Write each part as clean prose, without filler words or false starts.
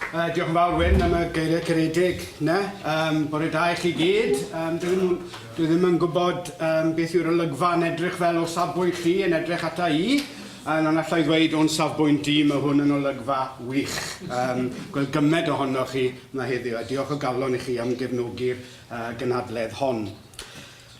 Diolch yn fawr Wyn am y geiriau caredig yna. Bore da i chi gyd. Dwi ddim yn gwybod beth yw'r olygfa yn edrych fel o safbwynt chi yn edrych ata i. Ond allai ddweud o'n safbwynt i, mae hwn yn olygfa wych. Gweld gymed ohonoch chi yma heddiw, a diolch o galon i chi am gefnogi'r gynhadledd hon.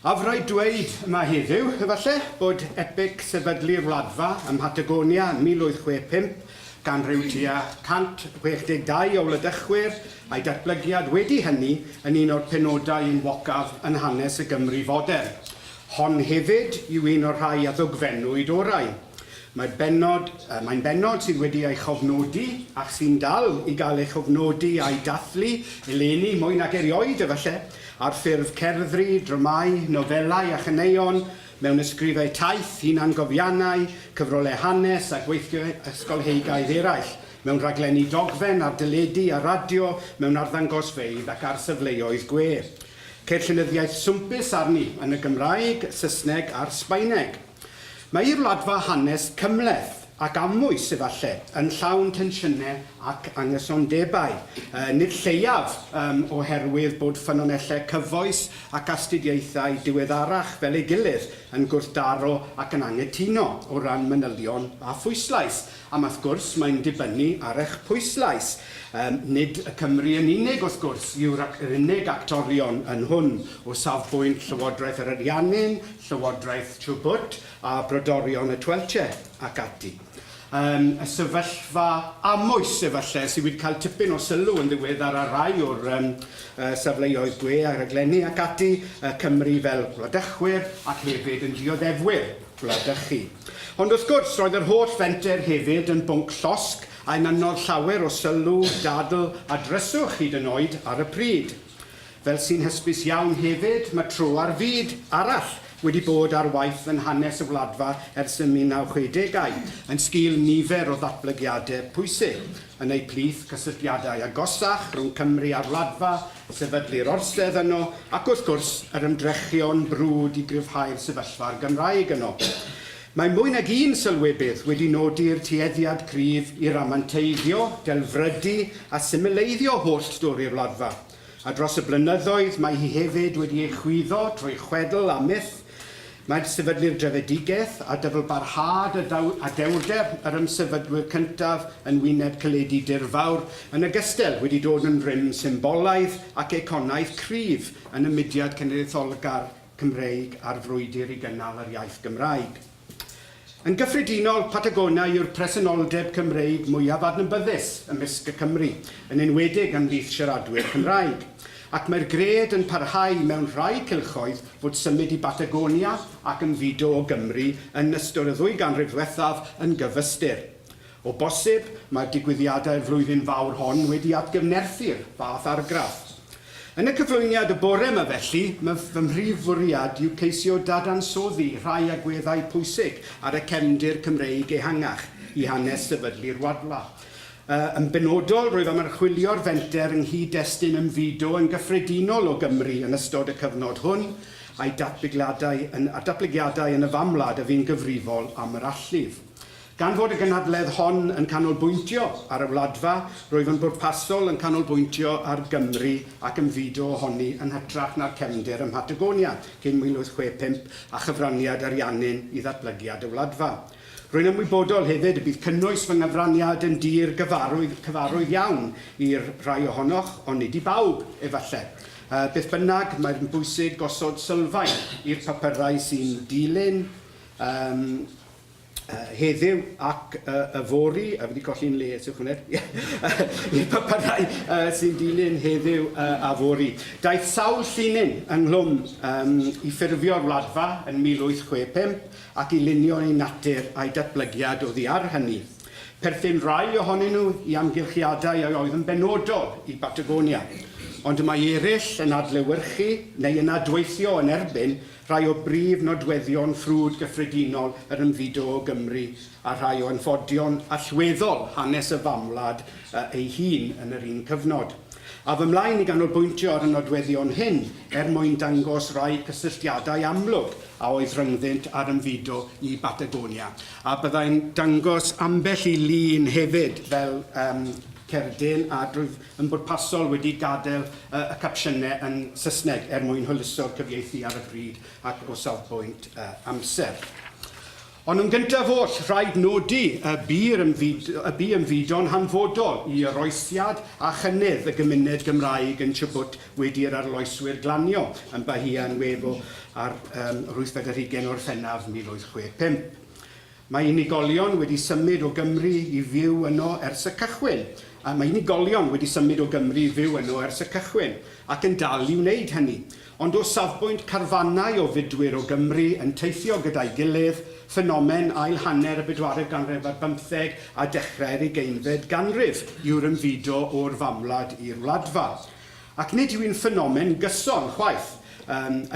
A fydda i dweud yma heddiw, efallai, bod epic sefydlu'r Wladfa ym Mhatagonia yn 1865 gan ryw tua 162 o wladychwyr a'i datblygiad wedi hynny yn un o'r penodau enwocaf yn hanes y Gymru fodern. Hon hefyd yw un o'r rhai a ddogfennwyd orau. Mae'n bennod sydd wedi ei chofnodi ac sy'n dal i gael ei chofnodi a'i dathlu eleni mwy nag erioed efallai ar ffurf cerddri, dramau, nofelau a chaneuon mewn ysgrifau taith, hunangofiannau, cyfrolau hanes a gweithio ysgolheigaidd eraill, mewn rhaglenni dogfen ar dyledu a radio, mewn arddangosfeydd ac ar sefleoedd gwe. Ceir llenyddiaeth swmpus arni yn y Gymraeg, Saesneg a'r Sbaeneg. Mae'r Wladfa hanes cymleth ac amwys efallai yn llawn tensiynau ac anghysondebau. Nid lleiaf oherwydd bod ffynonellau cyfoes ac astudiaethau diweddarach fel ei gilydd yn gwrthdaro ac yn anghytuno o ran manylion a phwyslais. Am wrth gwrs mae'n dibynnu ar eich pwyslais. Nid y Cymru yn unig wrth gwrs yw'r unig actorion yn hwn o safbwynt Llywodraeth yr Ariannin, Llywodraeth Chubut a Brodorion y Twelche ac ati. Y sefyllfa amwys efallai sydd wedi cael tipyn o sylw yn ddiweddar ar rai o'r safleoedd gwe a rhaglenni ac ati Cymru fel gwladychwyr ac hefyd yn dioddefwyr gwladychu. Ond wrth gwrs roedd yr holl fenter hefyd yn bwnc llosg a'n anodd llawer o sylw, dadl a dryswch hyd yn oed ar y pryd. Fel sy'n hysbys iawn hefyd, mae tro ar fyd arall wedi bod ar waith yn hanes y Wladfa ers y 1960au, yn sgil nifer o ddatblygiadau pwysig, yn ei plith cysylltiadau agosach rhwng Cymru a'r Wladfa, sefydlu'r orsedd yno, ac wrth gwrs yr ymdrechion brwd i gryfhau'r sefyllfa'r Gymraeg yno. Mae mwy nag un sylwebydd wedi nodi'r tueddiad cryf i ramanteiddio, delfrydu a symleiddio holl stori'r Wladfa. A dros y blynyddoedd mae hi hefyd wedi ei chwyddo trwy chwedl a myth. Mae'n sefydlu'r drefedigaeth a dyfalbarhad a dewrder yr ymsefydwyr cyntaf yn wyneb caledu dirfawr yn ogystal wedi dod yn rym symbolaidd ac econaeth cryf yn y mudiad cenedlaetholgar Cymreig a'r frwydr i gynnal yr iaith Gymraeg. Yn gyffredinol, Patagonia yw'r presenoldeb Cymreig mwyaf adnabyddus ymysg y Cymru, yn enwedig yn fydd siaradwyr Cymraeg. Ac mae'r gred yn parhau mewn rhai cylchoedd fod symud i Patagonia ac Ymfudo o Gymru yn ystod y 2 ganrif ddiwethaf yn gyfystyr. O bosib, mae'r digwyddiadau'r flwyddyn fawr hon wedi atgyfnerthu'r fath argraff. Yn y cyflwyniad y bore yma felly, mae fy mhrif fwriad yw ceisio dadansoddi rhai agweddau pwysig ar y cefndir Cymreig ehangach i hanes sefydlu'r Wladfa. Yn benodol, roedd am archwilio'r fenter yng nghyd-destun Ymfudo yn gyffredinol o Gymru yn ystod y cyfnod hwn, a'i datblygiadau yn y famwlad a fi'n gyfrifol am yr allif. Gan fod y gynhadledd hon yn canolbwyntio ar y Wladfa, roedd yn bwrpasol yn canolbwyntio ar Gymru ac Ymfudo ohoni yn hytrach na'r cefndir ym Mhatagonia cyn 1865 a chyfraniad Ariannin i ddatblygiad y Wladfa. Rwy'n ymwybodol hefyd y bydd cynnwys fy nghyfraniad yn dir cyfarwydd iawn i'r rhai ohonoch, ond nid i bawb efallai. Beth bynnag, mae'n bwysig gosod sylfaen i'r papurau sy'n dilyn heddiw ac yfori, a wedi colli'n le, sewch hwnna, i'r papurau sy'n dilyn heddiw a fori. Daeth sawl llinyn ynglwm i ffurfio'r Wladfa yn 1865 ac i lunio ei natur a'i datblygiad oddi ar hynny. Perthyn rai ohonyn nhw i amgylchiadau a oedd yn benodol i Patagonia, ond mae eraill yn adlewyrchu neu yn adweithio yn erbyn rhai o brif nodweddion ffrwd gyffredinol yr Ymfudo o Gymru a rhai o anffodion allweddol hanes y famwlad ei hun yn yr un cyfnod. A fy mlaen i ganolbwyntio ar y nodweddion hyn mwyn dangos rai cysylltiadau amlwg a oedd rhyngddynt ar Ymfudo i Patagonia. A byddai'n dangos ambell i lun hefyd fel Caerdydd a rwyf yn bwrpasol wedi gadael y capsiynau yn Saesneg mwyn hwyluso'r cyfieithu ar y bryd ac o safbwynt amser. Ond yn gyntaf oll, rhaid nodi y bu ymfudo'n hanfodol i oroesiad a chynnydd y gymuned Gymraeg yn Chubut wedi'r arloeswyr glanio yn Bahia'n Wefo ar 8 Gorffennaf 1865. Mae unigolion wedi symud o Gymru i fyw yno ers y cychwyn. Mae unigolion wedi symud o Gymru i fyw yno ers y cychwyn ac yn dal i wneud hynny. Ond o safbwynt carfannau o fudwyr o Gymru yn teithio gyda'i gilydd, ffenomen ail hanner y 14 ganrif ar 15 a dechrau'r 20fed ganrif yw'r ymfudo o'r famwlad i'r Wladfa. Ac nid yw'n ffenomen gyson chwaith.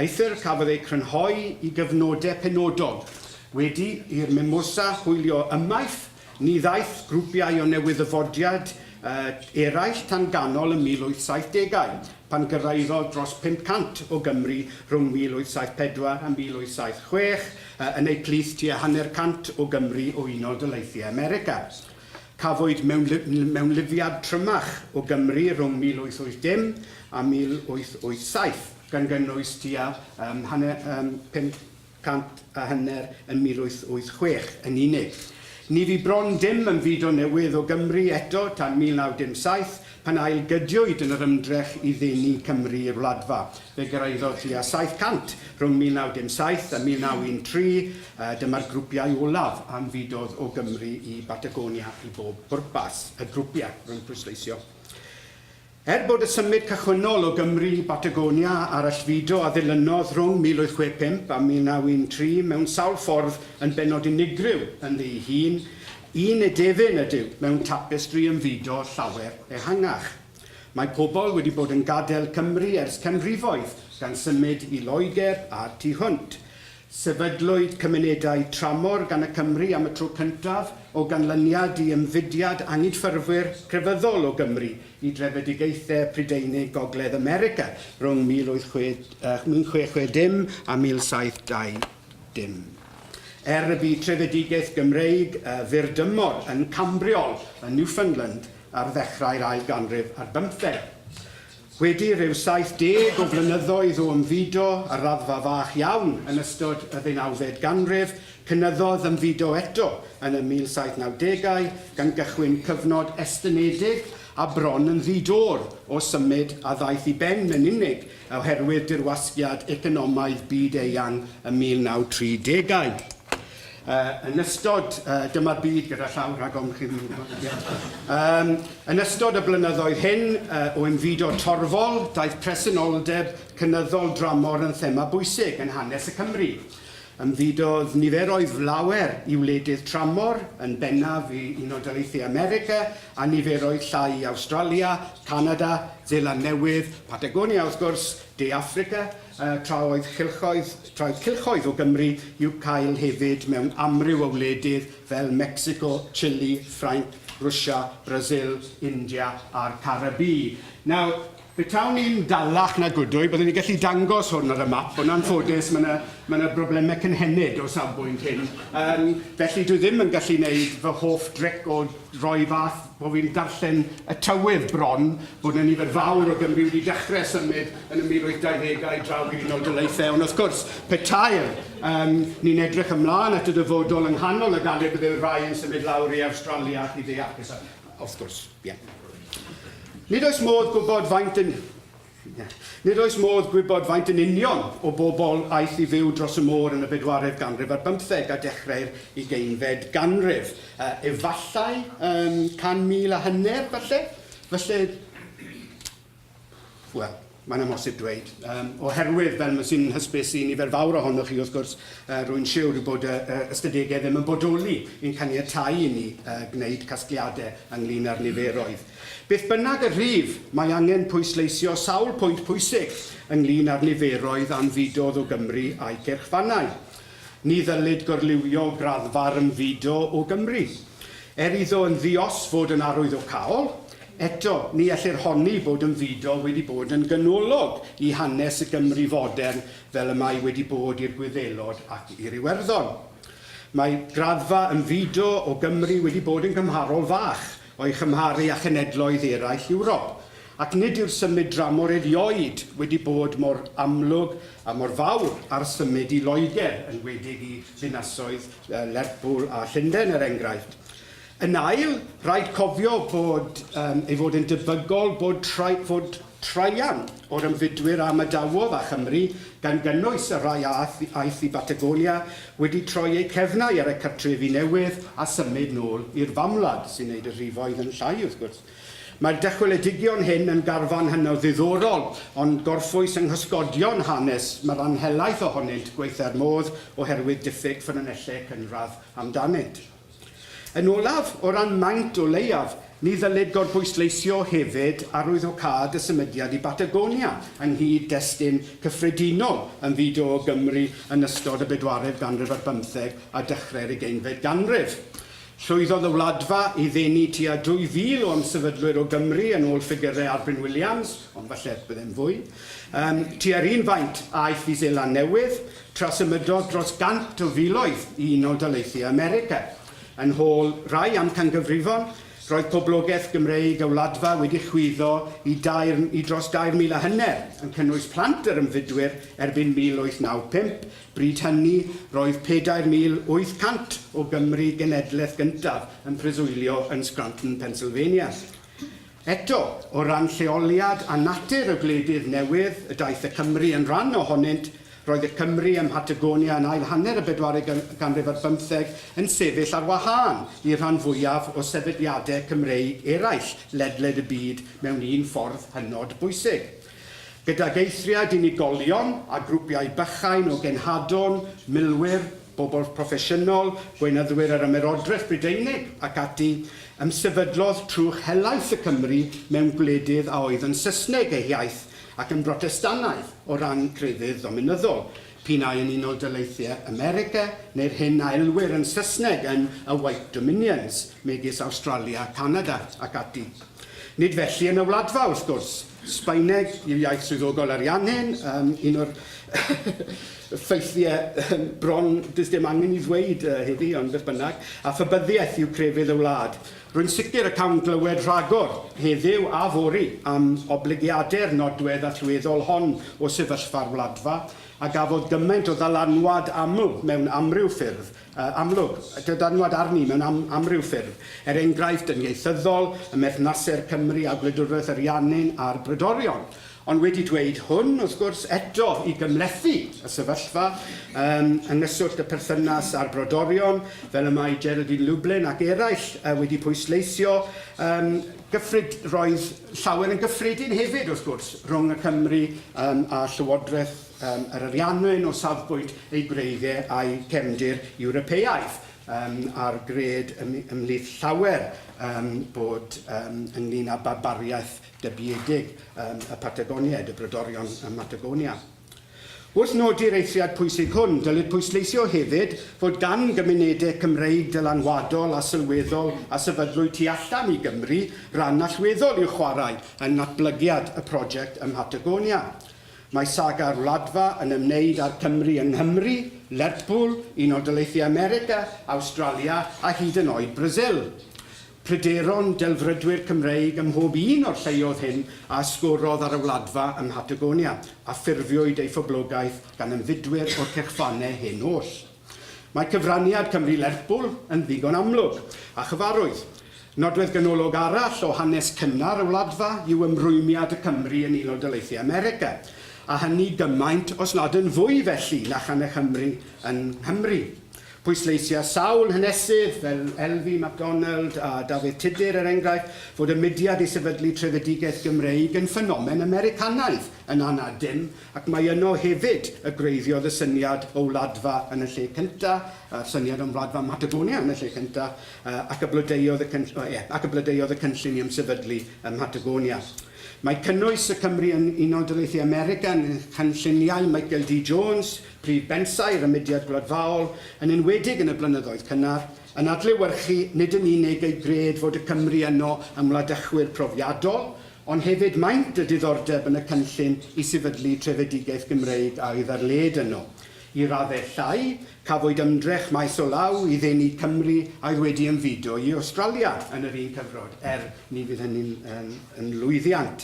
Eithir cafodd ei crynhoi i gyfnodau penodol. Wedi i'r mimosa hwylio ymaith, ni ddaeth grwpiau o newyddfodiad eraill tan ganol y 1870au, pan gyrraeddodd dros 500 o Gymru rhwng 1874 a 1876, yn ei plith tua 100 o Gymru o Unol Daleithiau America. Cafwyd mewnlifiad trymach o Gymru rhwng 1880 a 1887, gan gynnwys tua 500 a hanner yn 1886 yn unig. Ni fi bron dim ymfudo newydd o Gymru eto tan 1907 pan ailgydiwyd yn yr ymdrech i ddenu Cymru i'r Wladfa. Fe gyrraeddodd tua 700 rhwng 1907 a 1913. Dyma'r grwpiau olaf a ymfudodd o Gymru i Patagonia i bob bwrpas. Y grwpiau rhwng pwysleisio. Bod y symud cychwynnol o Gymru i Patagonia ar allfudo a ddilynodd rhwng 1865 a 1913 mewn sawl ffordd yn benod unigryw yn ei hun, un edefyn ydyw mewn tapestri ymfudo llawer ehangach. Mae pobl wedi bod yn gadael Cymru ers canrifoedd gan symud i Loegr a Tu Hwnt. Sefydlwyd cymunedau tramor gan y Cymru am y tro cyntaf o ganlyniad i ymfudiad angydffurfwyr crefyddol o Gymru i drefedigaethau Prydeinig Gogledd America rhwng 1660 a 1720. Y bu trefedigaeth Gymreig fyrdymor yn Cambriol yn Newfoundland ar ddechrau'r ail ganrif ar 15. Wedi rhyw 70 o flynyddoedd o ymfudo a raddfa fach iawn yn ystod y 19fed ganrif, cynyddodd ymfudo eto yn y 1790au gan gychwyn cyfnod estynedig a bron yn ddidor o symud a ddaeth i ben yn unig oherwydd dirwasgiad economaidd byd-eang y 1930au. Yn ystod, dyma'r byd gyda llaw rhagom chi ddim yn gwybod. Yn ystod y blynyddoedd hyn o ymfudo torfol, daeth presenoldeb cynyddol dramor yn thema bwysig yn hanes y Cymru. Ymfudodd niferoedd lawer i wledydd tramor yn bennaf i Unol Daleithiau America a niferoedd llai i Awstralia, Canada, Zeland Newydd, Patagonia wrth gwrs, De Affrica, traoedd cylchoedd o Gymru i'w cael hefyd mewn amryw o wledydd fel Mexico, Chile, Ffrainc, Rwsia, Brazil, India a'r Caribi. Nawr, betawn ni'n dalach na gwdwy, byddwn ni'n gallu dangos hwn ar y map, ond anffodus mae yna broblemau cynhenid o safbwynt hyn. Felly dwi ddim yn gallu gwneud fy hoff dric o roi fath bod fi'n darllen y tywydd bron bod yna nifer fawr o Gymru wedi dechrau symud yn y 1820au draw gyda'r Unol Daleithiau. Ond wrth gwrs, petair, ni'n edrych ymlaen at y dyfodol yng nghanol y ganrif bydde'r rai yn symud lawr i Awstralia ac i De Affrica. Wrth gwrs, ie. Nid oes modd gwybod faint yn union o bobl aeth i fyw dros y môr yn y 14th ganrif ar 15 a dechrau'r 20fed ganrif. Efallai 100,000 a hanner, falle, wel, mae'n amhosib dweud. Oherwydd, fel sy'n hysbysu nifer fawr ohonoch chi, wrth gwrs, rwy'n siŵr bod ystadegau ddim yn bodoli i'n caniatáu i ni gwneud casgliadau ynglyn â'r niferoedd. Beth bynnag y rhif, mae angen pwysleisio sawl pwynt pwysig ynglyn â'r niferoedd anfudodd o Gymru a'i cyrchfannau. Ni ddylid gorliwio graddfa'r ymfudo o Gymru. Iddo yn ddios fod yn arwyddocaol, eto, ni allir honni bod ymfudo wedi bod yn gynolog i hanes y Gymru fodern fel y mae wedi bod i'r Gwyddelod ac i'r Iwerddon. Mae graddfa ymfudo o Gymru wedi bod yn gymharol fach, o'i chymharu â chenedloedd eraill Ewrop. Ac nid yw'r symud dramor erioed wedi bod mor amlwg a mor fawr ar symud i Loegr, yn wedig i ddinasoedd Lerpwl a Llundain enghraifft. Yn ail, rhaid cofio bod ei fod yn debygol bod traian o'r ymfudwyr a Madawodd a Chymru, gan gynnwys y rai aeth i Patagonia, wedi troi eu cefnau ar y cartrefi newydd a symud nôl i'r famwlad, sy'n gwneud y rhifoedd yn llai wrth gwrs. Mae'r dychweledigion hyn yn garfan hynod ddiddorol, ond gorffwys yng nghysgodion hanes mae'r anhelaeth ohonynt gweithio'r modd oherwydd diffyg ffynonellau cynradd amdanynt. Yn olaf, o ran maint o leiaf, ni ddylid gorbwysleisio hefyd arwyddocâd y symudiad i Patagonia ynghyd destun cyffredinol yn fyd o Gymru yn ystod y 40 ganrif ar 15 a dechrau'r 20fed ganrif. Llwyddodd y Wladfa i ddenu tua 2,000 o ymsefydlwyr o Gymru yn ôl ffigurau Arbin Williams, ond falle byddai'n fwy. Tua'r un faint aeth i Seland Newydd, tra symudodd dros 100 o filoedd i Unol Daleithiau America. Yn hôl rai amcangyfrifon, roedd poblogaeth Gymreig y Wladfa wedi chwyddo i dros 2,000 a hanner, yn cynnwys plant yr ymfudwyr erbyn 1895. Bryd hynny, roedd 4,800 o Gymru genedlaeth gyntaf yn preswylio yn Scranton, Pennsylvania. Eto, o ran lleoliad a natur y gwledydd newydd, y daeth y Cymru yn rhan ohonynt, roedd y Cymru ym Mhatagonia yn ail hanner y 40 ganrif ar 15 yn sefyll ar wahân i'r rhan fwyaf o sefydliadau Cymreig eraill ledled y byd mewn un ffordd hynod bwysig. Gydag eithriad unigolion a grwpiau bychain o genhadon, milwyr, bobl proffesiynol, gweinyddwyr yr ymerodraeth Brydeinig ac ati, ymsefydlodd trwch helaeth y Cymru mewn gwledydd a oedd yn Saesneg eu iaith ac yn Brotestanaidd o ran crefydd ddominyddol. Pinau yn Unol Daleithiau America, neu'r hyn a elwyr yn Saesneg yn y White Dominions, megis Australia, Canada ac ati. Nid felly yn y Wladfa wrth gwrs. Sbaeneg yw iaith swyddogol ariannyn, un o'r ffeithiau bron dys dim angen i ddweud heddi, ond beth bynnag, a phybyddiaeth yw crefydd y wlad. Rwy'n sicr y cawn glywed rhagor heddiw a fori am obligiadau'r nodwedd allweddol hon o sefyllfa'r Wladfa, a gafodd gymaint o ddalanwad aml mewn amryw ffyrdd, dydanwad arni mewn amryw ffyrdd, enghraifft yn ieithyddol, y merthnasau'r Cymru a gwleidyddiaeth ariannyn a'r brydorion. Ond wedi dweud hwn, wrth gwrs, eto i gymlethu y sefyllfa yn yswllt y perthynas a'r brodorion, fel y mae Geraldine Lublin ac eraill wedi pwysleisio, roedd llawer yn gyffredin hefyd, wrth gwrs, rhwng y Cymru a Llywodraeth yr Ariannwyn o safbwynt ei gwreiddiau a'i cefndir Ewropeaidd a'r gred ymhlith llawer bod ynglyn â barbariaeth dybiedig y Patagonia, y brydorion y Mhatagonia. Wrth nodi'r eithriad pwysig hwn, dylid pwysleisio hefyd fod gan gymunedau Cymreig dylanwadol a sylweddol a sefydlwyd tu allan i Gymru ran allweddol i'w chwarae yn natblygiad y prosiect ym Mhatagonia. Mae saga'r Wladfa yn ymwneud â'r Cymru yng Nghymru, Lerpwl, Unol Daleithiau America, Australia a hyd yn oed Brasil. Pryderon delfrydwyr Cymreig ym mhob un o'r lleoedd hyn a ysgorodd ar y Wladfa ym Mhatagonia a ffurfiwyd ei phoblogaeth gan ymfudwyr o'r cyrchfannau hyn oll. Mae cyfraniad Cymru Lerpwl yn ddigon amlwg a chyfarwydd. Nodwedd ganolog arall o hanes cynnar y Wladfa yw ymrwymiad y Cymru yn Unol Daleithiau America, a hynny gymaint os nad yn fwy felly na chan y Chymru yn Nghymru. Pwysleisia sawl hanesydd fel Elfi MacDonald a Dafydd Tudur enghraifft fod y mudiad i sefydlu trefedigaeth Gymreig yn ffenomen Americanaidd yn anadym, ac mae yno hefyd y gwreiddiodd y syniad o Wladfa yn y lle cyntaf, syniad o'n Wladfa Mhatagonia yn y lle cyntaf, ac y blydeiodd y cynllun i ymsefydlu ym Mhatagonia. Mae cynnwys y Cymru yn Unol Daleithiau America yn cynlluniau Michael D. Jones, prif bensai'r mudiad gwladfaol, yn enwedig yn y blynyddoedd cynnar, yn adlewyrchu nid yn unig ei gred fod y Cymru yno ym wladychwyr profiadol, ond hefyd maint y diddordeb yn y cynllun i sefydlu trefedigaeth Gymreig a oedd ar led yno. I raddau llai, cafwyd ymdrech maes o law I ddenu Cymru a oedd wedi ymfudo I Australia yn yr un cyfnod, ni fydd hynny'n yn lwyddiant.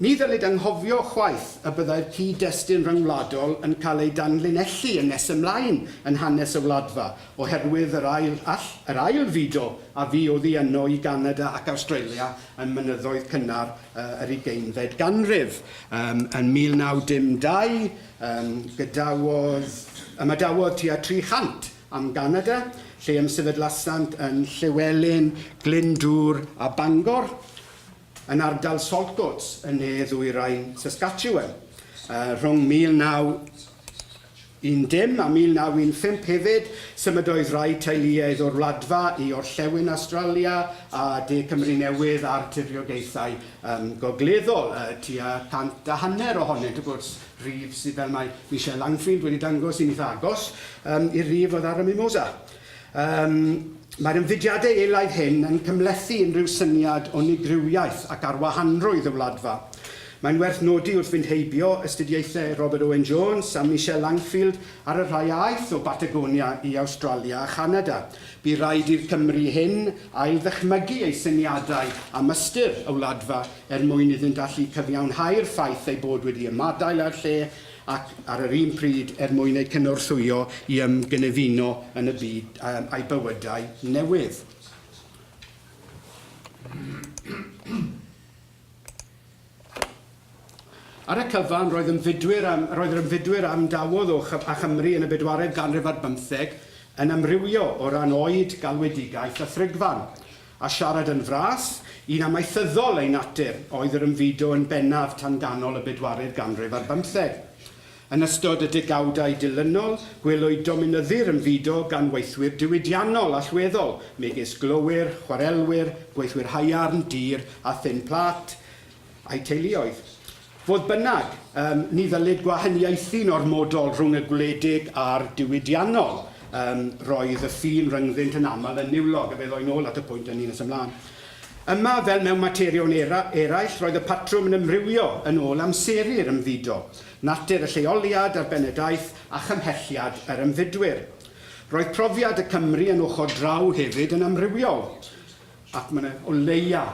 Ni ddylid anghofio chwaith y byddai'r cyd-destun ryngwladol yn cael ei danlinellu yn nes ymlaen yn hanes y Wladfa, oherwydd yr ail fido a fi oedd I yno I Ganada ac Australia yn mynyddoedd cynnar yr 20fed ganrif. Yn 1912, ymadawodd tua 300 am Ganada, lle ymsefydlasant yn Llywelyn, Glyndŵr a Bangor, yn ardal Saltcoats yn ne ddwyrain Saskatchewan. Rhwng 1910 a 1915 hefyd, symudoedd rai teuluoedd o'r Wladfa I orllewin Australia a De Cymru Newydd a'r tiriogaethau gogleddol, tua 150 ohonynt, wrth gwrs, rif sydd fel mae Michelle Langfield wedi dangos I ni agos, i'r rif oedd ar y Mimosa. Mae'r ymfudiadau eilaidd hyn yn cymlethu unrhyw syniad o unigrywiaeth ac arwahanrwydd y Wladfa. Mae'n werth nodi wrth fynd heibio astudiaethau Robert Owen Jones a Michelle Langfield ar y rhai aeth o Patagonia I Australia a Canada. Bu raid i'r Cymru hyn ail ddychmygu ei syniadau am ystyr y Wladfa mwyn iddynt allu cyfiawnhau'r ffaith ei bod wedi ymadael ar lle ac ar yr un pryd mwyn ei cynorthwyo I ymgynefuno yn y byd a'i bywydau newydd. Ar y cyfan, roedd yr ymfudwyr am dawodd a Chymru yn y 40eg ganrif ar 15 yn amrywio o ran oed, galwedigaeth a thrygfan, a siarad yn fras, un amaethyddol ei natur oedd yr ymfudo yn bennaf tan ganol y 40eg ganrif ar 15. Yn ystod y degawdau dilynol, gwelwyd dominyddu'r ymfudo gan weithwyr diwydiannol allweddol, megis glowyr, chwarelwyr, gweithwyr haearn, dir a thyn plat a'i teuluoedd. Fodd bynnag, ni ddylid gwahaniaethu normodol rhwng y gwledig a'r diwydiannol. Roedd y ffin rhyngddynt yn aml yn niwlog, a fe ddoi nôl at y pwynt yn un nes ymlaen. Yma, fel mewn materion eraill, roedd y patrwm yn ymrywio yn ôl amseru'r ymfudo, natur y lleoliad a'r benedaeth a chymhelliad yr ymfudwyr. Roedd profiad y Cymru yn ochr draw hefyd yn amrywiol, ac mae o leia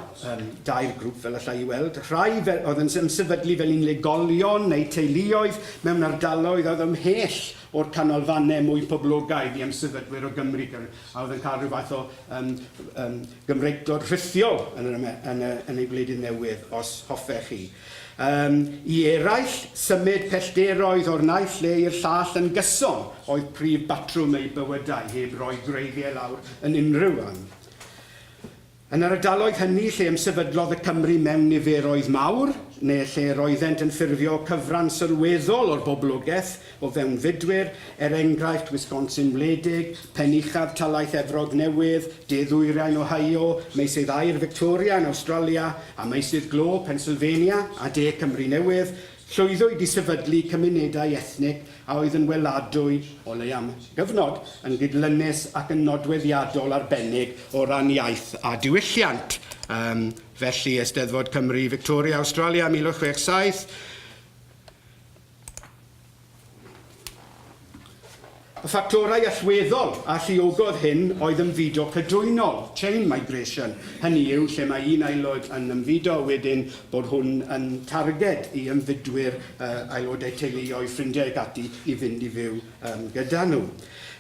dair grŵp fel allai I weld. Rhai oedd yn sefydlu fel unigolion neu teuluoedd mewn ardaloedd oedd ymhell o'r canolfannau mwy poblogaidd I ymsefydwyr o Gymru, a oedd yn cael rhyw fath o Gymreigdod rhithiol yn ei gwledydd newydd, os hoffech chi. I eraill, symud pellderoedd o'r naill le i'r llall yn gyson oedd prif batrwm eu bywydau, heb roi greiddiau lawr yn unrhyw an. Yn yr ardaloedd hynny lle ymsefydlodd y Cymru mewn niferoedd mawr, neu lle roeddent yn ffurfio cyfran sylweddol o'r boblogaeth o fewnfudwyr, enghraifft Wisconsin wledig, Penuchaf Talaith Efrog Newydd, De-ddwyrain Ohio, meysydd air Victoria yn Australia, a meysydd glo Pennsylvania a De Cymru Newydd, llwyddwyd I sefydlu cymunedau ethnig a oedd yn weladwy o le am gyfnod yn gydlynus ac yn nodweddiadol arbennig o ran iaith a diwylliant. Felly, Eisteddfod Cymru Victoria, Australia, 1967. Y ffactorau allweddol a lluogodd hyn oedd ymfudo cydwynol, chain migration. Hynny yw lle mae un aelod yn ymfudo wedyn bod hwn yn targed I ymfudwyr aelodau teuluoedd ffrindiau ac ati I fynd I fyw gyda nhw.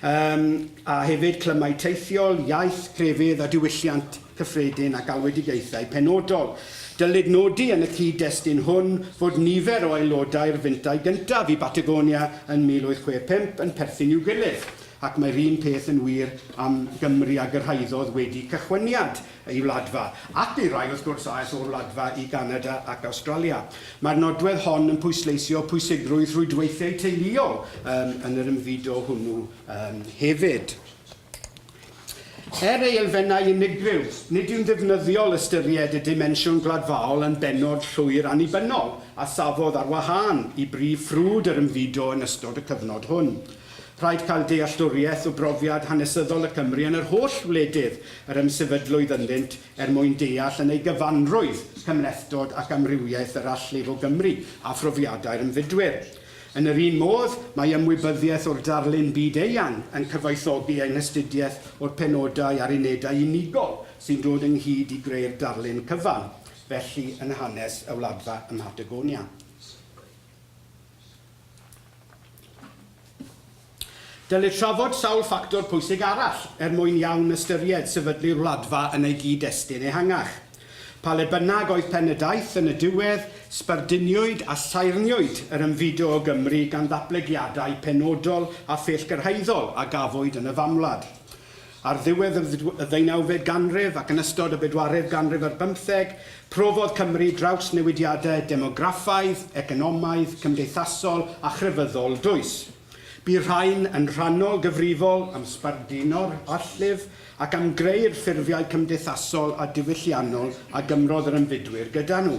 A hefyd clymau teithiol, iaith, crefydd a diwylliant cyffredin a galwedigaethau penodol. Dylid nodi yn y cyd-destun hwn fod nifer o aelodau'r fyntau gyntaf I Patagonia yn 1865 yn perthyn i'w gilydd, ac mae'r un peth yn wir am Gymru a gyrhaeddodd wedi cychwyniad I Wladfa, ac I rai wrth gwrs aeth o'r Wladfa I Ganada ac Australia. Mae'r nodwedd hon yn pwysleisio pwysigrwydd rwydweithiau teuluol yn yr ymfudo hwnnw hefyd. Ei elfennau unigryw, nid yw'n ddefnyddiol ystyried y dimensiwn gladfaol yn bennod llwyr annibynnol a safodd ar wahân I brif ffrwd yr ymfudo yn ystod y cyfnod hwn. Rhaid cael dealltwriaeth o brofiad hanesyddol y Cymru yn yr holl wledydd yr ymsefydlwydd ynddynt mwyn deall yn ei gyfanrwydd cymlethdod ac amrywiaeth yr allif o Gymru a phrofiadau'r ymfudwyr. Yn yr un modd, mae ymwybyddiaeth o'r darlun byd eang yn cyfoethogi ein astudiaeth o'r penodau a'r unedau unigol sy'n dod ynghyd i greu'r darlun cyfan, felly yn hanes y Wladfa ym Mhatagonia. Dylid trafod sawl ffactor pwysig arall mwyn iawn ystyried sefydlu'r Wladfa yn ei gyd-destun ehangach. Pa le bynnag oedd pen y daith yn y diwedd, sbardiniwyd a saerniwyd yr Ymfudo o Gymru gan ddatblygiadau penodol a phellgyrhaeddol a gafwyd yn y famwlad. Ar ddiwedd y 19fed ganrif ac yn ystod y 4ef ganrif ar 15, profodd Cymru draws newidiadau demograffaidd, economaidd, cymdeithasol a chrefyddol dwys. Bu rhain yn rhannol gyfrifol am sbardino'r allif ac am greu'r ffurfiau cymdeithasol a diwylliannol a gymrodd yr ymfudwyr gyda nhw.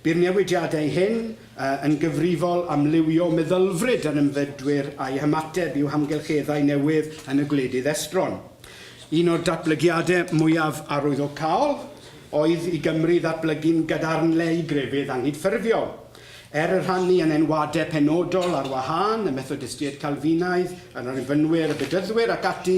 Bu'r newidiadau hyn yn gyfrifol am liwio meddylfryd yr ymfudwyr a'i hymateb i'w hamgylcheddau newydd yn y gwledydd estron. Un o'r datblygiadau mwyaf arwyddocaol oedd i Gymru ddatblygu'n gadarnle i grefydd anghydffurfiol. Rhannu yn enwadau penodol ar wahân, y Methodistiaid Calfinaidd, yn yr Ifynwyr, y Bedyddwyr ac ati,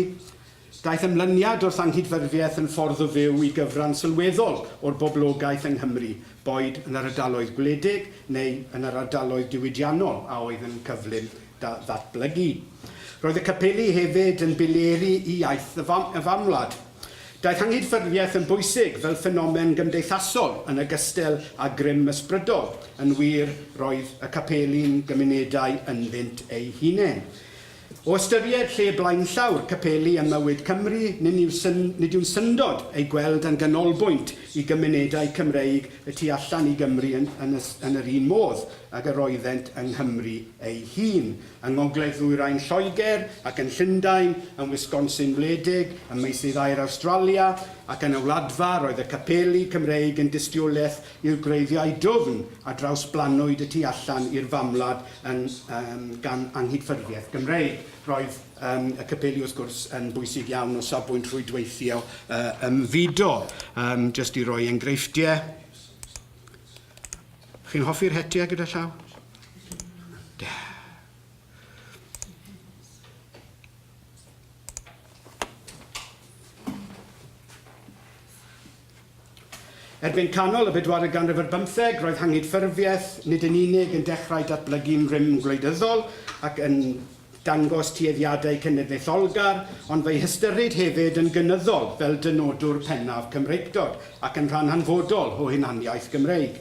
daeth ymlyniad wrth anghydffurfiaeth yn ffordd o fyw i gyfran sylweddol o'r boblogaeth yng Nghymru, boed yn yr ardaloedd gwledig neu yn yr ardaloedd diwydiannol a oedd yn cyflym ddatblygu. Roedd y capeli hefyd yn bileri i iaith y famwlad. Daeth anghydffurfiaeth yn bwysig fel ffenomen gymdeithasol yn ogystal â grym ysbrydol. Yn wir, roedd y capeli'n gymunedau ynddynt ei hunain. O ystyried lle blaenllawr capeli ym mywyd Cymru, nid yw'n syndod ei gweld yn ganolbwynt i gymunedau Cymreig y tu allan i Gymru yn yr un modd ac yr oeddent yng Nghymru ei hun. Yng Ngogledd-ddwyrain Lloegr ac yn Llundain, yn Wisconsin wledig, ym meysydd air Awstralia ac yn y Wladfa roedd y capeli Cymreig yn dystiolaeth i'r gwreiddiau dwfn a draws blanwyd y tu allan i'r famwlad gan anghydffurfiaeth Gymreig. Roedd y capeli wrth gwrs yn bwysig iawn o safbwynt rwydweithio Ymfudo. Jyst i roi enghreifftiau. Chi'n hoffi'r hetiau gyda llaw? Erbyn canol y 4eg ganrif ar 15, roedd anghydffurfiaeth nid yn unig yn dechrau datblygu'n rym gwleidyddol ac yn dangos tueddiadau cenedlaetholgar, ond fe'i hystyrid hefyd yn gynyddol fel dynodwr pennaf Cymreigdod ac yn rhan hanfodol o hunaniaeth Gymreig.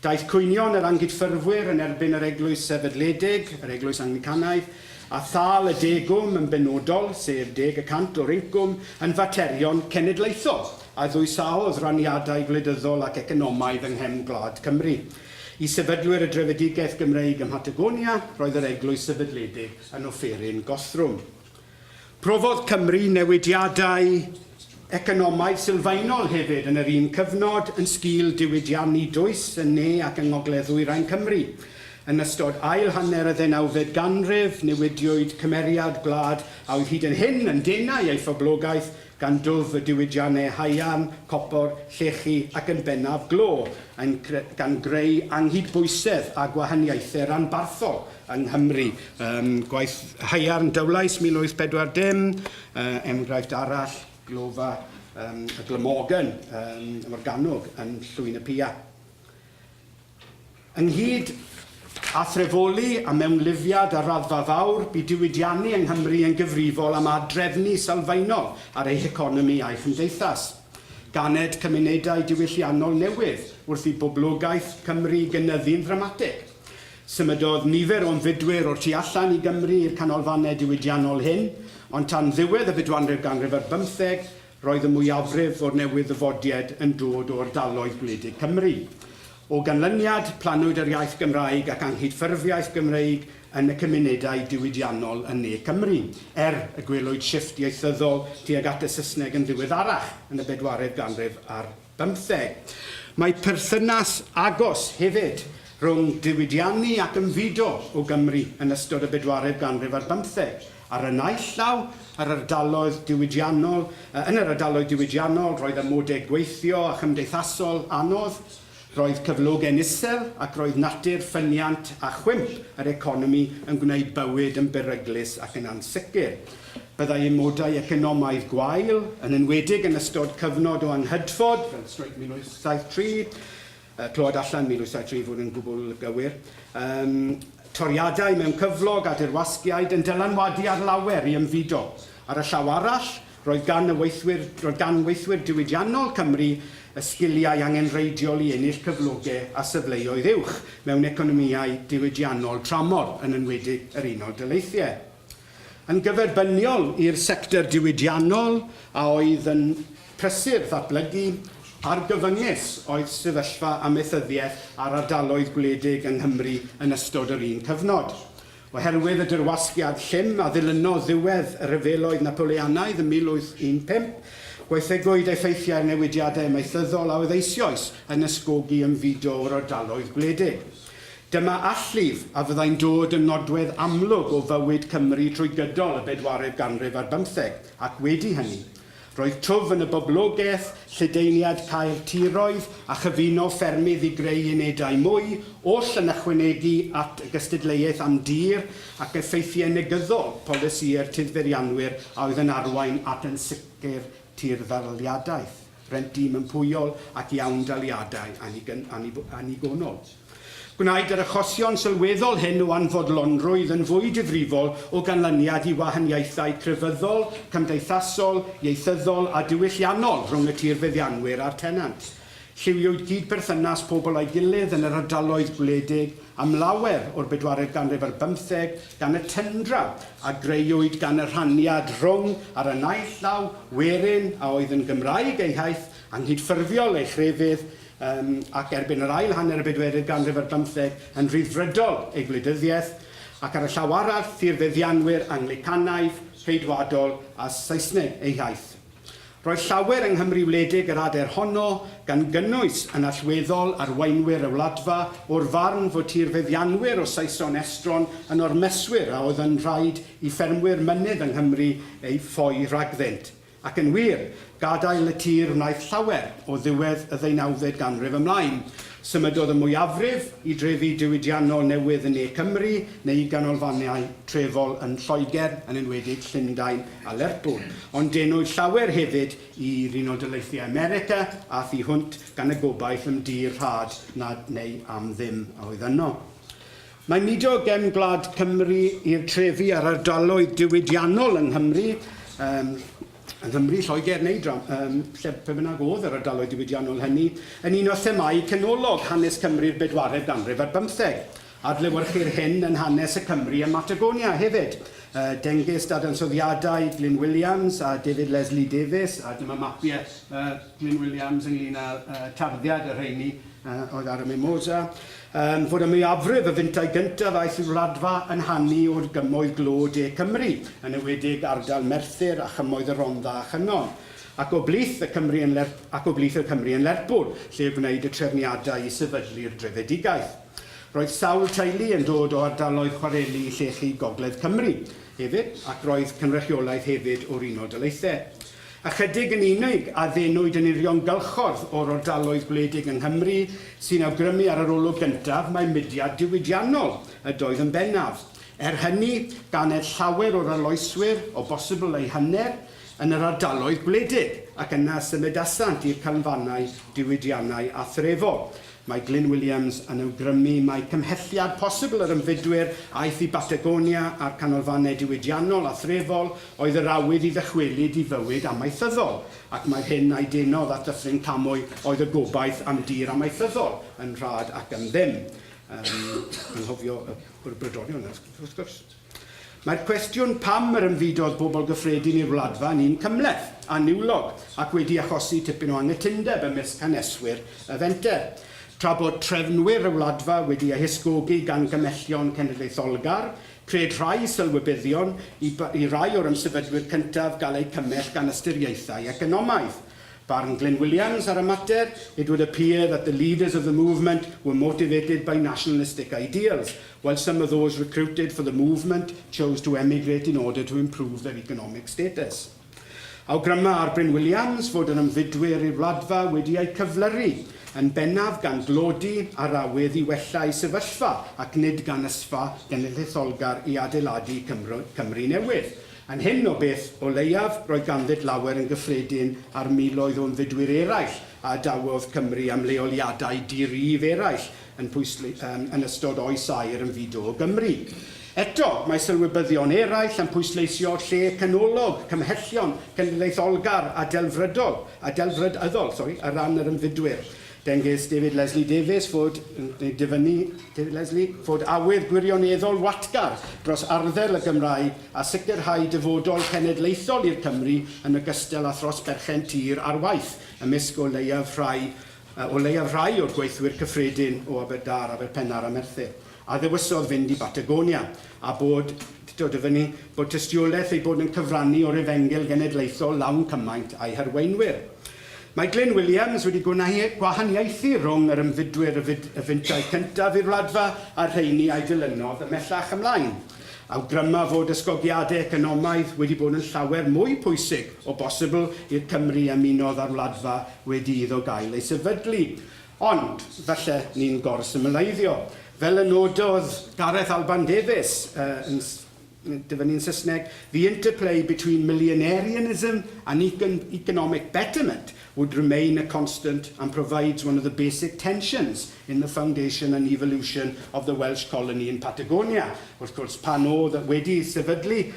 Daeth cwynion yr anghydffurfwyr yn erbyn yr eglwys sefydledig, yr eglwys Anglicanaidd, a thal y degwm yn benodol, sef 10% o'r incwm, yn faterion cenedlaethol, a ddwysaodd raniadau gwleidyddol ac economaidd yng nghefn gwlad Cymru. I sefydlwyr y drefedigaeth Gymreig ym Mhatagonia, roedd yr eglwys sefydledig yn offeryn gothrwm. Profodd Cymru newidiadau economaidd sylfaenol hefyd yn yr un cyfnod yn sgil diwydiannu dwys yn ne ac yng Ngogledd-ddwyrain Cymru. Yn ystod ail hanner y 19fed ganrif, newidiwyd cymeriad gwlad a oedd hyd yn hyn yn denau ei phoblogaeth gan dwf y diwydiannau haearn, copor, llechi ac yn bennaf glo, gan greu anghydbwysedd a gwahaniaethau ranbarthol yng Nghymru. Gwaith haearn Dowlais 1840, enghraifft arall, glofa y Glymogen, y Morganog yn Llwyn y Pia. Ynghyd a threfoli a mewnlifiad a raddfa fawr, bu diwydiannu yng Nghymru yn gyfrifol am adrefnu sylfaenol ar ei economi a'i chymdeithas. Ganed cymunedau diwylliannol newydd wrth i boblogaeth Cymru gynyddu'n ddramatig. Symudodd nifer o'n fudwyr o'r tu allan i Gymru i'r canolfannau diwydiannol hyn, ond tan ddiwedd y 4eg ganrif ar 15, roedd y mwyafrif o'r newydd ddyfodiad yn dod o'r ardaloedd gwledig Cymru. O ganlyniad, planwyd yr iaith Gymraeg ac anghydffurfiaeth Gymreig yn y cymunedau diwydiannol yn ne Cymru, y gwelwyd shifft ieithyddol tuag at y Saesneg yn ddiweddarach yn y 4eg ganrif ar 15. Mae perthynas agos hefyd rhwng diwydiannu ac ymfudo o Gymru yn ystod y 4eg ganrif ar 15. Ar y naill llaw, yn yr ardaloedd diwydiannol, roedd y modau gweithio a chymdeithasol anodd, Roedd cyflogau'n isel ac roedd natur, ffyniant a chwimp yr economi yn gwneud bywyd yn beryglus ac yn ansicr. Byddai ymodau economaidd gwael, yn enwedig yn ystod cyfnod o anghydffod, fel streic 1873, clywed allan 1873 fod yn gwbl gywir, toriadau mewn cyflog a dirwasgiaid yn dylanwadu ar lawer i ymfudo. Ar y llaw arall, roedd gan weithwyr diwydiannol Cymru y sgiliau angenreidiol i ennill cyflogau a syfleoedd uwch mewn economïau diwydiannol tramor, yn enwedig yr Unol Daleithiau. Yn gyferbyniol i'r sector diwydiannol a oedd yn prysur ddatblygu, argyfyngus oedd sefyllfa amaethyddiaeth ar ardaloedd gwledig yng Nghymru yn ystod yr un cyfnod. Oherwydd y dirwasgiad llym a ddilynodd ddiwedd y ryfeloedd Napoleanaidd yn 1815, gweithregwyd effeithiau'r newidiadau amaethyddol a oedd eisoes yn ysgogi ymfudo o'r ardaloedd gwledig. Dyma allif a fyddai'n dod yn nodwedd amlwg o fywyd Cymru trwy gydol y 4eg ganrif ar 15 ac wedi hynny. Roedd twf yn y boblogaeth, lledaeniad cael tiroedd a chyfuno ffermydd i greu unedau mwy, oll yn ychwanegu at y gystadleuaeth am dir ac effeithiau negyddol polisïau'r tyddferianwyr a oedd yn arwain at yn sicr tirddaliadaeth, renti mewnpwyol ac iawn daliadau anigonol. Gwnaed yr achosion sylweddol hyn o anfodlonrwydd yn fwy difrifol o ganlyniad i wahaniaethau crefyddol, cymdeithasol, ieithyddol a diwylliannol rhwng y tirfeddianwyr a'r tenant. Lliwiwyd gydperthynas pobl a'i gilydd yn yr ardaloedd gwledig am lawer o'r 4eg ganrif ar 15 gan y tyndra a greuwyd gan y rhaniad rhwng ar y naill llaw, werin a oedd yn Gymraeg ei haith, anghydffurfiol ei chrefydd, ac erbyn yr ail hanner y 4eg ganrif ar 15 yn rhyddfrydol ei gwleidyddiaeth, ac ar y llaw arall tirfeddianwyr Anglicanaidd, Ceidwadol a Saesneg ei haith. Roedd llawer yng Nghymru wledig yr ader honno gan gynnwys yn allweddol arweinwyr y Wladfa o'r farn fod tirfeddianwyr o Saeson Estron yn ormeswyr a oedd yn rhaid i ffermwyr mynydd yng Nghymru ei ffoi rhagddynt. Ac yn wir, gadael y tir wnaeth llawer o ddiwedd y 19eg ganrif ymlaen. Symudodd y mwyafrif i drefi diwydiannol newydd yn Ne Cymru neu i ganolfannau trefol yn Lloegr, yn enwedig Llundain a Lerpwl. Ond denwyd llawer hefyd i'r Unol Daleithiau America a thu hwnt gan y gobaith am dir rhad neu am ddim a oedd yno. Mae mudo gefn Gwlad Cymru i'r trefi ar ardaloedd diwydiannol yng Nghymru, yn Nghymru, Lloegr neu lle pe bynnag oedd yr ardaloedd diwydiannol hynny, yn un o themau canolog hanes Cymru'r 4eg ganrif ar 15. Adlewyrchu'r hyn yn hanes y Cymru ym Mhatagonia hefyd. Dengys dadansoddiadau Glyn Williams a David Leslie Davies, a dyma mapiau Glyn Williams ynglyn â tarddiad y rheini oedd ar y Mimosa. Fod y mwyafrif y fyntau gyntaf aeth i'r Wladfa yn hannu o'r gymoedd glo De Cymru, yn enwedig ardal Merthyr a chymoedd y Rhondda a Chynon, ac o blith y Cymru yn Lerpwl, lle gwneud y trefniadau i sefydlu'r drefedigaeth. Roedd sawl teulu yn dod o ardaloedd chwareli i llechi Gogledd Cymru hefyd, ac roedd cynrychiolaeth hefyd o'r Unol Daleithiau. Ychydig yn unig a ddenwyd yn uniongylchodd o'r ardaloedd gwledig yng Nghymru sy'n awgrymu ar yr olwg gyntaf mae mudiad diwydiannol ydoedd yn bennaf. Hynny, ganed llawer o'r arloeswyr o bosibl eu hanner yn yr ardaloedd gwledig ac yna symudasant i'r canfannau diwydiannau a threfol. Mae Glyn Williams yn awgrymu mae cymhelliad posibl yr ymfudwyr aeth i Patagonia a'r canolfannau diwydiannol a threfol oedd yr awydd i ddychwelyd i fywyd amaethyddol, ac mae hyn a'i denodd at Dyffryn Camwy oedd y gobaith am dir amaethyddol yn rhad ac yn ddim. Yn hofio o'r brydolion wrth gwrs. Mae'r cwestiwn pam yr ymfudodd bobl gyffredin i'r Wladfa yn un cymhleth a niwlog ac wedi achosi tipyn o anghytundeb ymysg haneswyr y fenter. Tra bod trefnwyr y Wladfa wedi eu hysgogi gan gymellion cenedlaetholgar, cred rhai sylwybyddion i rai o'r ymsefydwyr cyntaf gael eu cymell gan ystyriaethau economaidd. Barn Glyn Williams ar y mater, it would appear that the leaders of the movement were motivated by nationalistic ideals, while some of those recruited for the movement chose to emigrate in order to improve their economic status. Awgryma ar Bryn Williams fod yr ymfudwyr i'r Wladfa wedi ei cyflyru, yn bennaf gan glodi ar awydd I wella ei sefyllfa ac nid gan ysfa genedlaetholgar I adeiladu Cymru newydd. Yn hyn o beth o leiaf roedd ganddynt lawer yn gyffredin ar miloedd o ymfudwyr eraill a dawodd Cymru am leoliadau dirif eraill yn ystod oes aur yn Ymfudo o Gymru. Eto, mae sylwybyddion eraill yn pwysleisio lle canolog, cymhellion, cenedlaetholgar a delfrydyddol ar ran yr ymfudwyr. Dengys David Leslie Davies fod awydd gwirioneddol watgar dros arddel y Gymraeg a sicrhau dyfodol cenedlaethol i'r Cymru yn ogystal â thros berchen tir ar waith, ymysg o leiaf rhai o'r gweithwyr cyffredin o Aberdâr, Aberpennar a Merthyr. A ddewisodd fynd I Patagonia, a bod tystiolaeth ei bod yn cyfrannu o'r efengil genedlaethol lawn cymaint a'i hyrweinwyr. Mae Glyn Williams wedi gwahaniaethu rhwng yr ymfudwyr y fyntau cyntaf i'r Wladfa a rheini a'i dilynodd ymellach ymlaen. Awgryma fod ysgogiadau economaidd wedi bod yn llawer mwy pwysig o bosibl i'r Cymru ymunodd â'r Wladfa wedi iddo gael ei sefydlu. Ond, falle ni'n gorsymleiddio. Fel y nododd Gareth Alban Davies dyfynu'n Saesneg, the interplay between millenarianism and economic betterment would remain a constant and provides one of the basic tensions in the foundation and evolution of the Welsh colony in Patagonia. Wrth gwrs, pan oedd wedi sefydlu y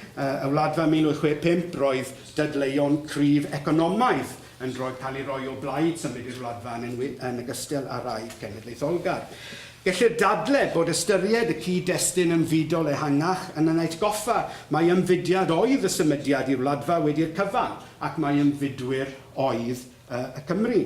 Wladfa 1865, roedd dydleion cryf economaidd yn cael ei roi o blaid symud i'r Wladfa yn ogystal â rai cenedlaetholgar. Gellir dadle bod ystyried y cyd-destun ymfudol ehangach yn yn atgoffa mae ymfudiad oedd y symudiad i'r Wladfa wedi'r cyfan ac mae ymfudwyr oedd y Cymru.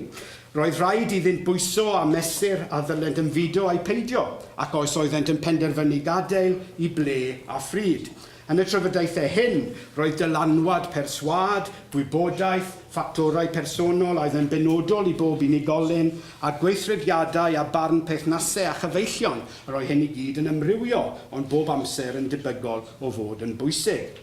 Roedd rhaid iddynt bwyso a mesur a ddylent ymfudo a'i peidio ac oes oeddent yn penderfynu gadael I ble a phryd. Yn y trafodaethau hyn, roedd dylanwad perswad, gwybodaeth, ffactorau personol oedd yn benodol I bob unigolyn a gweithrediadau a barn perthnasau a chyfeillion roedd hyn I gyd yn ymrywio, ond bob amser yn debygol o fod yn bwysig.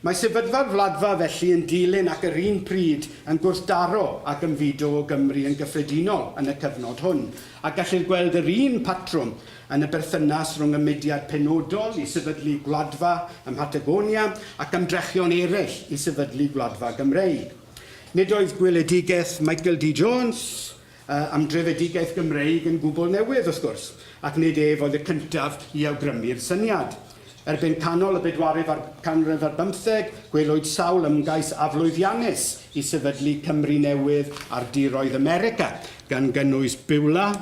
Mae sefydfa'r Wladfa felly yn dilyn ac yr un pryd yn gwrthdaro ac ymfudo o Gymru yn gyffredinol yn y cyfnod hwn, a gallir gweld yr un patrwm yn y berthynas rhwng y mudiad penodol I sefydlu Wladfa ym Mhatagonia ac ymdrechion eraill I sefydlu Wladfa Gymreig. Nid oedd gweledigaeth Michael D. Jones am drefedigaeth Gymreig yn gwbl newydd wrth gwrs, ac nid ef oedd y cyntaf I awgrymu'r syniad. Erbyn canol y bedwarif canrif ar 15, gwelwyd sawl ymgais aflwyddiannus I sefydlu Cymru newydd ar diroedd America, gan gynnwys Beulah,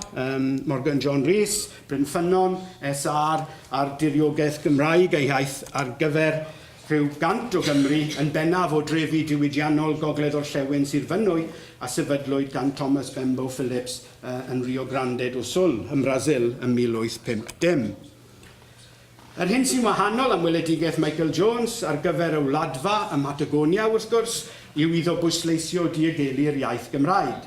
Morgan John Rhys, Bryn Ffynnon, SR a'r diriogaeth Gymraeg ei haith ar gyfer rhyw 100 o Gymru yn bennaf o drefi diwydiannol gogledd orllewin Sir Fynwy a sefydlwyd gan Thomas Bembo Phillips yn Rio Grande do Sul, ym Brasil, yn 1850. Yr hyn sy'n wahanol am weledigaeth Michael Jones ar gyfer y Wladfa ym Mhatagonia wrth gwrs yw iddo bwysleisio diegelu'r iaith Gymraeg.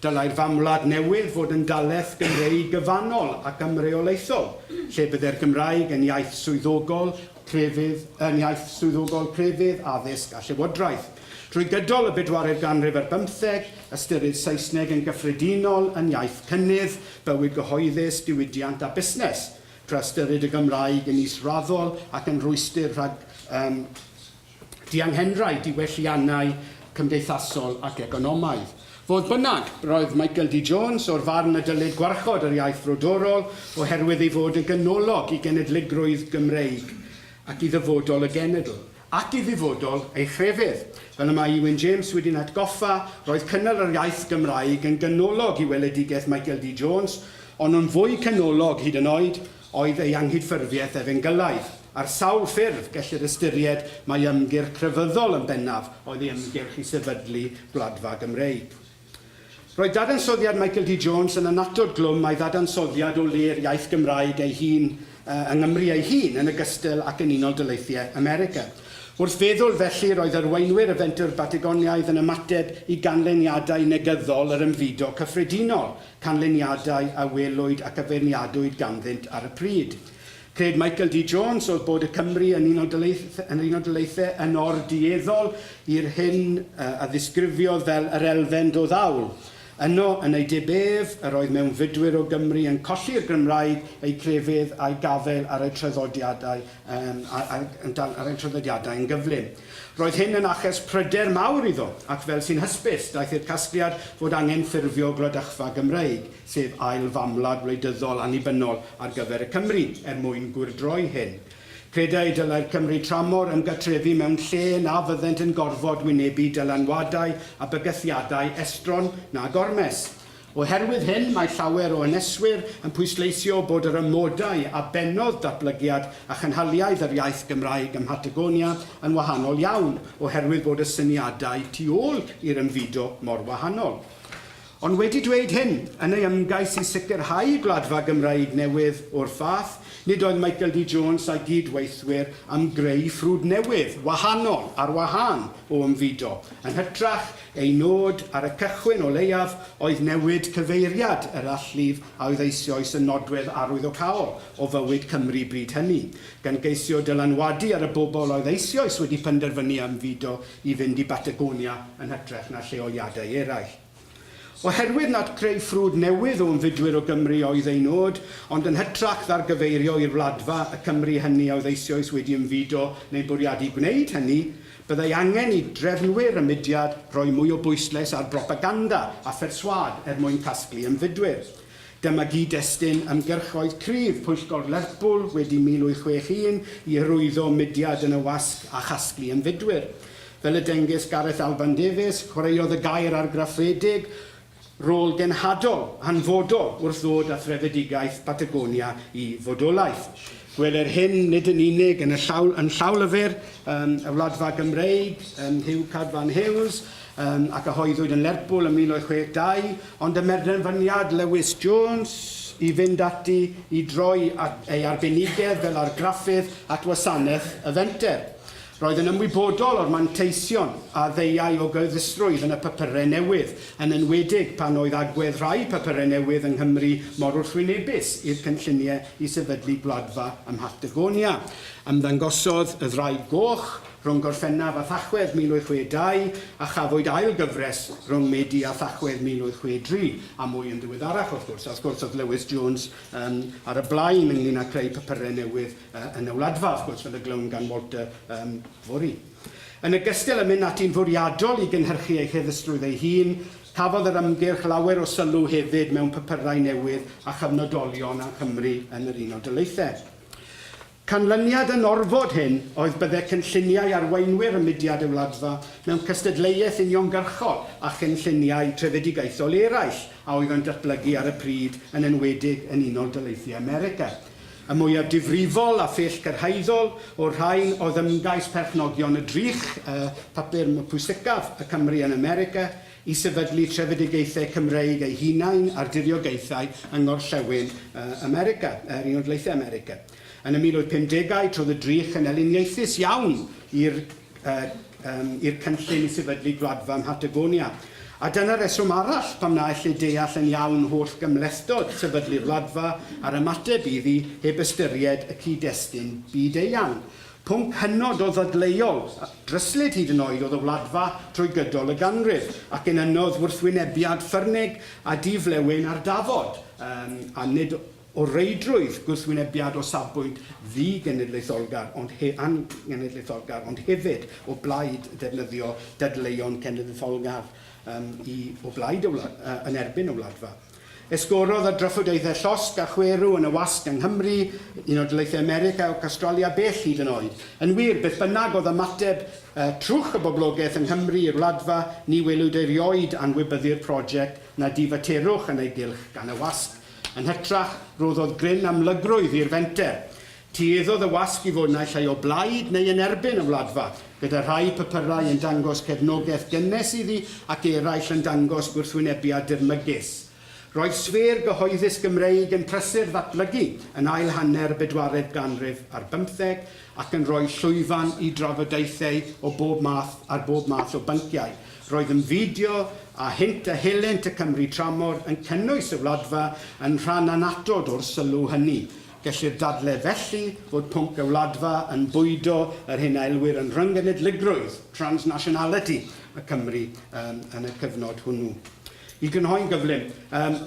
Dylai'r famwlad newydd fod yn dalaeth Gymreig gyfannol ac ymreolaethol, lle byddai'r Gymraeg yn iaith swyddogol, crefydd, addysg a llywodraeth. Trwy gydol y bedwaredd ganrif ar 15, ystyried Saesneg yn gyffredinol yn iaith cynnydd, bywyd gyhoeddus, diwydiant a busnes. Tra ystyried y Gymraeg yn israddol ac yn rwystyr rhag dianghenrau diwylliannau cymdeithasol ac economaidd. Fodd bynnag, roedd Michael D. Jones o'r farn y dylid gwarchod yr iaith frodorol oherwydd ei fod yn ganolog I genedligrwydd Gymreig ac I ddyfodol y genedl, ac I ddyfodol ei chrefydd. Fel y mae Ewan James wedi'n atgoffa, roedd cynnal yr iaith Gymraeg yn ganolog I weledigaeth Michael D. Jones, ond yn fwy canolog hyd yn oed, oedd ei anghydffurfiaeth efengylaidd. Ar sawl ffurf gellir ystyried mae ymgyrch crefyddol yn bennaf oedd ei ymgyrch I sefydlu Wladfa Gymreig. Roedd dadansoddiad Michael D. Jones yn anatod glwm mae ddadansoddiad o le'r iaith Gymraeg ei hun, yng Nghymru ei hun yn ogystal ac yn Unol Daleithiau America. Wrth feddwl felly roedd arweinwyr y fentr Patagoniaidd yn ymateb I ganlyniadau negyddol yr ymfudo cyffredinol, canlyniadau a welwyd ac aferniadwyd ganddynt ar y pryd. Cred Michael D. Jones oedd bod y Cymru yn un o daleithau yn ordieddol i'r hyn a ddisgrifiodd fel yr elfen o ddawl. Yno, yn ei debef, yr oedd mewn fydwyr o Gymru yn colli'r Gymraeg ei crefydd a'i gafel ar ei traddodiadau yn gyflym. Roedd hyn yn achos pryder mawr iddo, ac fel sy'n hysbys, daeth i'r casgliad fod angen ffurfio gwladfa Gymreig, sef ail famlad wleidyddol annibynnol ar gyfer y Cymru, mwyn gwrdroi hyn. Credai dylai'r Cymru tramor ymgatrefi mewn lle na fyddent yn gorfod wynebu dylanwadau a bygythiadau estron na gormes. Oherwydd hyn, mae llawer o yneswyr yn pwysleisio bod yr ymodau a benodd datblygiad a chynhaliaeth yr iaith Gymraeg ym Mhatagonia yn wahanol iawn, oherwydd bod y syniadau tu ôl i'r ymfudo mor wahanol. Ond wedi dweud hyn, yn ei ymgais i sicrhau gwladfa Gymraeg newydd o'r fath, nid oedd Michael D. Jones a'i gydweithwyr am greu ffrwd newydd, wahanol ar wahân o ymfudo, yn hytrach ei nod ar y cychwyn o leiaf oedd newid cyfeiriad yr allif a oedd eisoes yn nodwedd arwyddocaol o fywyd Cymru bryd hynny, gan geisio dylanwadu ar y bobl oedd eisoes wedi penderfynu ymfudo i fynd i Patagonia yn hytrach na lleoliadau eraill. Oherwydd nad creu ffrwd newydd o ymfudwyr o Gymru oedd ei nod, ond yn hytrach ddargyfeirio i'r wladfa y Cymru hynny oedd eisoes wedi ymfudo neu bwriadu gwneud hynny, byddai angen i drefnwyr y mudiad rhoi mwy o bwysles ar propaganda a pherswad mwyn casglu ymfudwyr. Dyma gyd-destun ymgyrchoedd cryf Pwyllgor Lerpwl wedi 1861 i hyrwyddo mudiad yn y wasg a chasglu ymfudwyr. Fel y dengys Gareth Alban Davies, chwaraeodd y gair argraffedig rôl genhadol, hanfodol wrth ddod â threfedigaeth Patagonia i fodolaeth. Gweler hyn nid yn unig yn llawlyfr y Wladfa Gymreig, Hugh Cadfan Hughes, ac yhoeddwyd yn Lerpwl ym 1862, ond y merdenfyniad Lewis Jones i fynd ati i droi ei arbenigedd fel argraffydd at wasanaeth y fenter. Roedd yn ymwybodol o'r manteision a ddeiau o gyddysrwydd yn y papurau newydd, yn enwedig pan oedd agwedd rhai papurau newydd yng Nghymru mor wrthwynebus i'r cynlluniau i sefydlu gwladfa ym Mhatagonia. Ymddangosodd y Ddraig Goch rhwng Gorffennaf a Thachwedd 1862 a chafwyd ail gyfres rhwng Medi a Thachwedd 1863, a mwy yn ddiweddarach wrth gwrs. Wrth gwrs oedd Lewis Jones ar y blaen ynglyn â creu papurau newydd yn y wladfa, wrth gwrs, fel y glwn gan Walter Fori. Yn ogystal â mynd ati'n fwriadol i gynhyrchu ei chyddysrwydd ei hun, cafodd yr ymgyrch lawer o sylw hefyd mewn papurau newydd a chyfnodolion yng Nghymru yn yr Unol Daleithiau. Canlyniad yn orfod hyn oedd byddai cynlluniau arweinwyr y mudiad y wladfa mewn cystadleuaeth uniongyrchol a chynlluniau trefedigaethol eraill a oedd yn datblygu ar y pryd yn enwedig yn Unol Daleithiau America. Y mwyaf difrifol a phell cyrhaeddol o'r rhain oedd ymgais perchnogion y drych, papur pwysicaf y Cymru yn America, i sefydlu trefedigaethau Cymreig eu hunain a'r diriogaethau yng Ngorllewin America, Unol Daleithiau America. Yn y 1850au, trodd y drych yn eliniaethus iawn i'r cynllun i sefydlu gwladfa ym Mhatagonia. A dyna reswm arall pam na lle deall yn iawn holl gymlethdod sefydlu'r wladfa a'r ymateb iddi heb ystyried y cyd-destun byd-eang. Pwnc hynod o ddadleuol, dryslyd hyd yn oed oedd y wladfa trwy gydol y ganrif, ac yn ynodd wrthwynebiad ffyrnig a diflewyn ar dafod, a nid o reidrwydd gwrthwynebiad o safbwynt ddi-genedlaetholgar, ond hefyd o blaid defnyddio dadleuon cenedlaetholgar o blaid yn erbyn y wladfa. Esgorodd y drafodaethau llosg a chwerw yn y wasg yng Nghymru, Unol Daleithiau America ac Australia bell hyd yn oed. Yn wir, beth bynnag oedd ymateb trwch y boblogaeth yng Nghymru i'r wladfa, ni welwyd erioed anwybyddu'r prosiect na difaterwch yn ei gylch gan y wasg. Yn hytrach, roddodd gryn amlygrwydd i'r fenter. Tueddodd y wasg i fod naill ai o blaid neu yn erbyn y wladfa, gyda rhai papurau yn dangos cefnogaeth gynnes iddi ac eraill yn dangos gwrthwynebiad dirmygus. Roedd sfer gyhoeddus Gymreig yn prysur ddatblygu yn ail hanner bedwaredd ganrif ar 15 ac yn rhoi llwyfan i drafodaethau o bob math o bynciau. Roedd ymfudio a hint a helynt y Cymru tramor yn cynnwys y wladfa yn rhan anatod o'r sylw hynny. gellir dadlau felly fod pwnc y Wladfa yn bwydo yr hyn a elwyr yn rhynggenedligrwydd, transnationality y Cymru yn y cyfnod hwnnw. I grynhoi'n gyflym,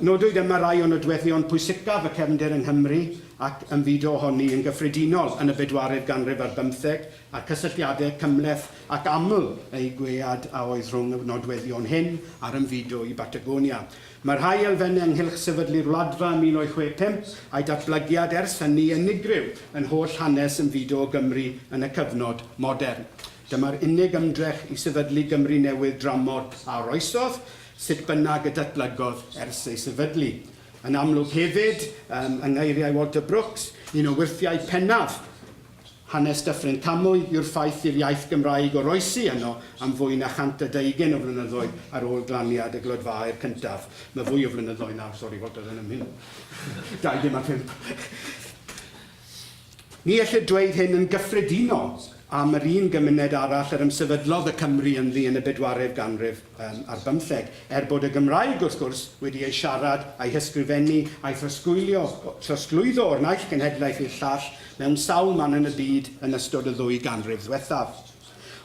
nodwyd yma rai o nodweddion pwysicaf y cefndir yng Nghymru ac yn fyd ohoni yn gyffredinol yn y 4yd ganrif ar 15 a'r cysylltiadau cymleth ac aml ei gwead a oedd rhwng y nodweddion hyn a'r ymfudo i Patagonia. Mae rhai elfennau ynghylch sefydlu'r Wladfa 1965 a'i datblygiad ers hynny unigryw yn holl hanes ymfudo o Gymru yn y cyfnod modern. Dyma'r unig ymdrech i sefydlu Gymru newydd dramor a oroesodd, sut bynnag y datblygodd ers ei sefydlu. Yn amlwg hefyd, yng ngeiriau Walter Brooks, un o wyrthiau pennaf hanes Dyffryn Camwy yw'r ffaith i'r iaith Gymraeg oroesi yno am fwy na 120 o flynyddoedd ar ôl glaniad y glodfau'r cyntaf. Mae fwy o flynyddoedd nawr, sori fod oedd yn ymhyn. 25. Ni allai dweud hyn yn gyffredinol am yr un gymuned arall yr ymsefydlodd y Cymru ynddi yn y 4yd ganrif ar 15, bod y Gymraeg wrth gwrs wedi ei siarad, a'i hysgrifennu, a'i trosglwyddo o'r naill genhedlaeth i'r llall mewn sawl man yn y byd yn ystod y 2 ganrif ddiwethaf.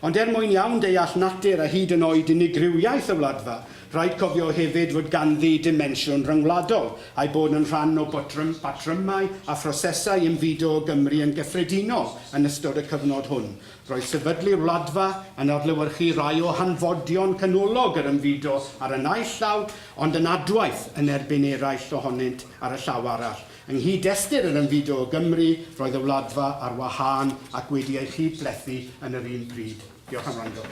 Ond mwyn iawn deall natur a hyd yn oed unigrywiaeth y Wladfa, rhaid cofio hefyd fod ganddi dimensiwn ryngwladol, a'i bod yn rhan o batrymau a phrosesau ymfudo o Gymru yn gyffredinol yn ystod y cyfnod hwn. Roedd sefydlu'r Wladfa yn adlewyrchu rai o hanfodion canolog yr ymfudo ar y naill llaw, ond yn adwaith yn erbyn eraill ohonynt ar y llaw arall. Yng nghyd-destun yr ymfudo o Gymru, roedd y Wladfa ar wahân ac wedi ei chydplethu yn yr un pryd. Diolch am wrando.